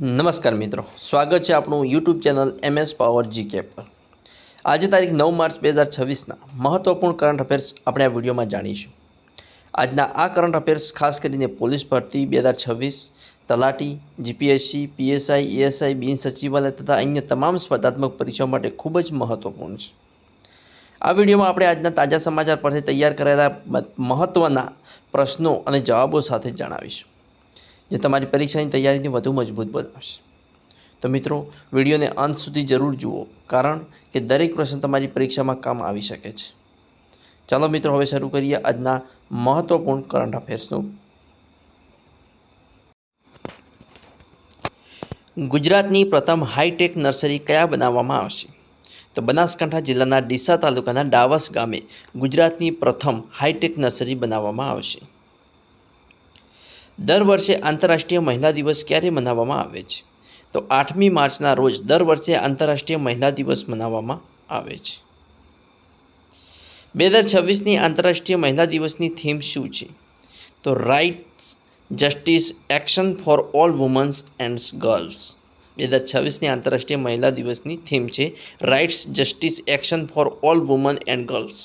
નમસ્કાર મિત્રો, સ્વાગત છે આપણું YouTube channel MS power GK પર। આજે તારીખ 9 માર્ચ 2026ના મહત્વપૂર્ણ કરંટ અફેર્સ આપણે આ વિડીયોમાં જાણીશું। આજના આ કરંટ અફેર્સ ખાસ કરીને પોલીસ ભરતી 2026, તલાટી, જીપીએસસી, પીએસઆઈ, એએસઆઈ, બિન સચિવાલય તથા અન્ય તમામ સ્પર્ધાત્મક પરીક્ષાઓ માટે ખૂબ જ મહત્વપૂર્ણ છે। આ વિડીયોમાં આપણે આજના તાજા સમાચાર પરથી તૈયાર કરેલા મહત્વના પ્રશ્નો અને જવાબો સાથે જણાવીશું, જે તમારી પરીક્ષાની તૈયારીને વધુ મજબૂત બનાવશે। તો મિત્રો, વિડીયોને અંત સુધી જરૂર જુઓ, કારણ કે દરેક પ્રશ્ન તમારી પરીક્ષામાં કામ આવી શકે છે। ચાલો મિત્રો, હવે શરૂ કરીએ આજના મહત્વપૂર્ણ કરંટ અફેર્સનું। ગુજરાતની પ્રથમ હાઈટેક નર્સરી ક્યાં બનાવવામાં આવશે? તો બનાસકાંઠા જિલ્લાના ડીસા તાલુકાના ડાવસ ગામે ગુજરાતની પ્રથમ હાઈટેક નર્સરી બનાવવામાં આવશે। દર વર્ષે આંતરરાષ્ટ્રીય મહિલા દિવસ ક્યારે મનાવવામાં આવે છે? તો 8મી માર્ચના રોજ દર વર્ષે આંતરરાષ્ટ્રીય મહિલા દિવસ મનાવવામાં આવે છે। 2026ની આંતરરાષ્ટ્રીય મહિલા દિવસની થીમ શું છે? તો rights, justice, action for all womens and girls. 2026ની આંતરરાષ્ટ્રીય મહિલા દિવસની થીમ છે rights, justice, action for all women and girls.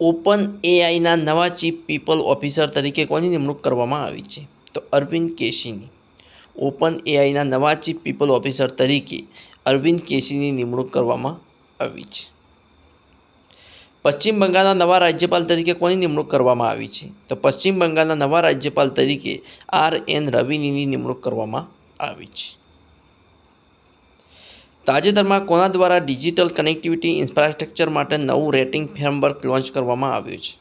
Open એઆઈના નવા ચીફ પીપલ ઓફિસર તરીકે કોની નિમણૂક કરવામાં આવી છે? તો અરવિંદ કેશીની। ઓપન એઆઈના નવા ચીફ પીપલ ઓફિસર તરીકે અરવિંદ કેશીની નિમણૂક કરવામાં આવી છે। પશ્ચિમ બંગાળના નવા રાજ્યપાલ તરીકે કોની નિમણૂક કરવામાં આવી છે? તો પશ્ચિમ બંગાળના નવા રાજ્યપાલ તરીકે RN રવિની નિમણૂક કરવામાં આવી છે। તાજેતરમાં કોના દ્વારા ડિજિટલ કનેક્ટિવિટી ઇન્ફ્રાસ્ટ્રક્ચર માટે નવું રેટિંગ ફ્રેમવર્ક લોન્ચ કરવામાં આવ્યું છે?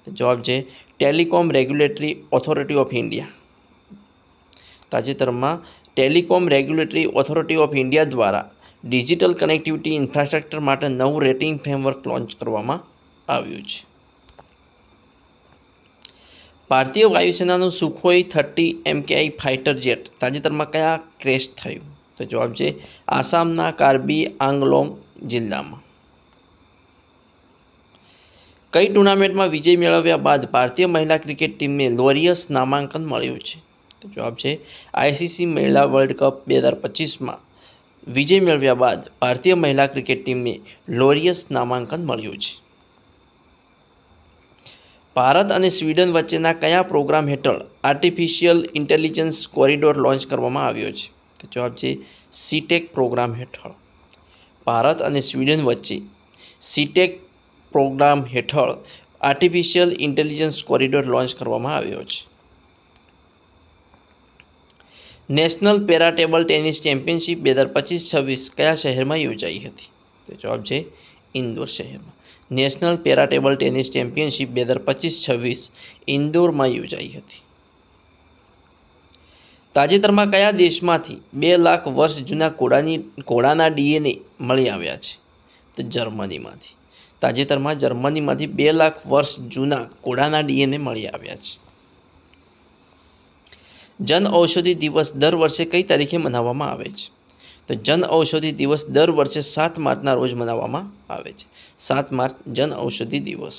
તો જવાબ છે telecom regulatory authority of India. તાજેતરમાં telecom regulatory authority of India દ્વારા ડિજિટલ કનેક્ટિવિટી ઇન્ફ્રાસ્ટ્રક્ચર માટે નવું રેટિંગ ફ્રેમવર્ક લોન્ચ કરવામાં આવ્યું છે। ભારતીય વાયુસેનાનું સુખોઈ 30 MKI ફાઇટર જેટ તાજેતરમાં કયા ક્રેશ થયું? તો જવાબ છે આસામના કાર્બી આંગલોંગ જિલ્લામાં। કઈ ટુર્નામેન્ટમાં વિજય મેળવ્યા બાદ ભારતીય મહિલા ક્રિકેટ ટીમને લોરિયસ નામાંકન મળ્યું છે? તો જવાબ છે ICC મહિલા વર્લ્ડ કપ 2025માં વિજય મેળવ્યા બાદ ભારતીય મહિલા ક્રિકેટ ટીમને લોરિયસ નામાંકન મળ્યું છે। ભારત અને સ્વીડન વચ્ચેના કયા પ્રોગ્રામ હેઠળ આર્ટિફિશિયલ ઇન્ટેલિજન્સ કોરિડોર લોન્ચ કરવામાં આવ્યો છે? તો જવાબ છે સીટેક પ્રોગ્રામ હેઠળ। ભારત અને સ્વીડન વચ્ચે સીટેક પ્રોગ્રામ હેઠળ આર્ટિફિશિયલ ઇન્ટેલિજન્સ કોરિડોર લોન્ચ કરવામાં આવ્યો છે। National para table tennis championship 2025-26 કયા શહેરમાં યોજાઈ હતી? તો જવાબ છે ઇન્દોર શહેરમાં। National para table tennis championship 2025-26 ઇન્દોરમાં યોજાઈ હતી। તાજેતરમાં કયા દેશમાંથી 2 લાખ વર્ષ જૂના ઘોડાના DNA મળી આવ્યા છે? તો જર્મનીમાંથી। તાજેતરમાં જર્મનીમાંથી 2 લાખ વર્ષ જૂના ઘોડાના DNA મળી આવ્યા છે। જન ઔષધિ દિવસ દર વર્ષે કઈ તારીખે મનાવવામાં આવે છે? તો જન ઔષધિ દિવસ દર વર્ષે 7 માર્ચના રોજ મનાવવામાં આવે છે। 7 માર્ચ જન ઔષધિ દિવસ।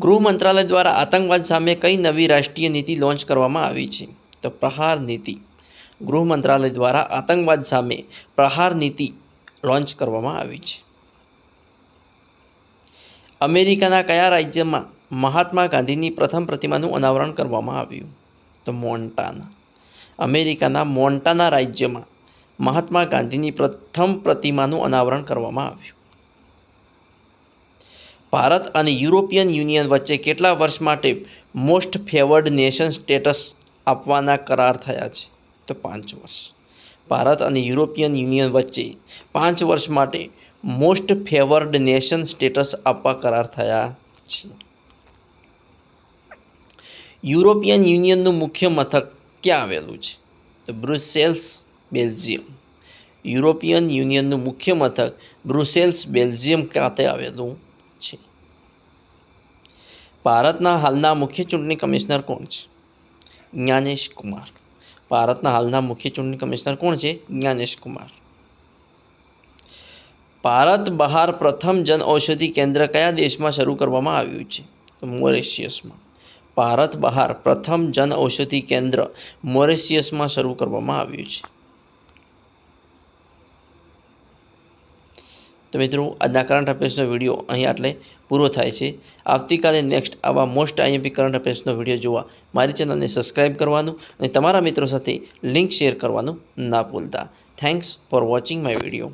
ગૃહ મંત્રાલય દ્વારા આતંકવાદ સામે કઈ નવી રાષ્ટ્રીય નીતિ લોન્ચ કરવામાં આવી છે? તો પ્રહાર નીતિ। ગૃહ મંત્રાલય દ્વારા આતંકવાદ સામે પ્રહાર નીતિ લોન્ચ કરવામાં આવી છે। અમેરિકાના કયા રાજ્યમાં મહાત્મા ગાંધીની પ્રથમ પ્રતિમાનું અનાવરણ કરવામાં આવ્યું? તો મોન્ટાના। અમેરિકાના મોન્ટાના રાજ્યમાં મહાત્મા ગાંધીની પ્રથમ પ્રતિમાનું અનાવરણ કરવામાં આવ્યું। ભારત અને યુરોપિયન યુનિયન વચ્ચે કેટલા વર્ષ માટે મોસ્ટ ફેવર્ડ નેશન સ્ટેટસ આપવાના કરાર થયા છે? તો 5 વર્ષ। ભારત અને યુરોપિયન યુનિયન વચ્ચે 5 વર્ષ માટે મોસ્ટ ફેવર્ડ નેશન સ્ટેટસ આપવા કરાર થયા છે। યુરોપિયન યુનિયનનું મુખ્ય મથક ક્યાં આવેલું છે? તો બ્રુસેલ્સ, બેલ્જિયમ। યુરોપિયન યુનિયનનું મુખ્ય મથક બ્રુસેલ્સ, બેલ્જિયમ ખાતે આવેલું છે। ભારતના હાલના મુખ્ય ચૂંટણી કમિશનર કોણ છે? જ્ઞાનેશ કુમાર। ભારતના હાલના મુખ્ય ચૂંટણી કમિશનર કોણ છે? જ્ઞાનેશ કુમાર। ભારત બહાર પ્રથમ જન ઔષધિ કેન્દ્ર કયા દેશમાં શરૂ કરવામાં આવ્યું છે? તો મોરેશિયસમાં। ભારત બહાર પ્રથમ જન ઔષધિ કેન્દ્ર મોરેશિયસમાં શરૂ કરવામાં આવ્યું છે? તો મિત્રો, આજના કરંટ અફેર્સનો વિડીયો અહીં આટલે પૂરો થાય છે. આવતીકાલે નેક્સ્ટ આવા મોસ્ટ આઈએમપી કરંટ અફેર્સનો વિડીયો જોવા મારી ચેનલને સબસ્ક્રાઈબ કરવાનું અને તમારા મિત્રો સાથે લિંક શેર કરવાનું ના ભૂલતા. Thanks for watching my video.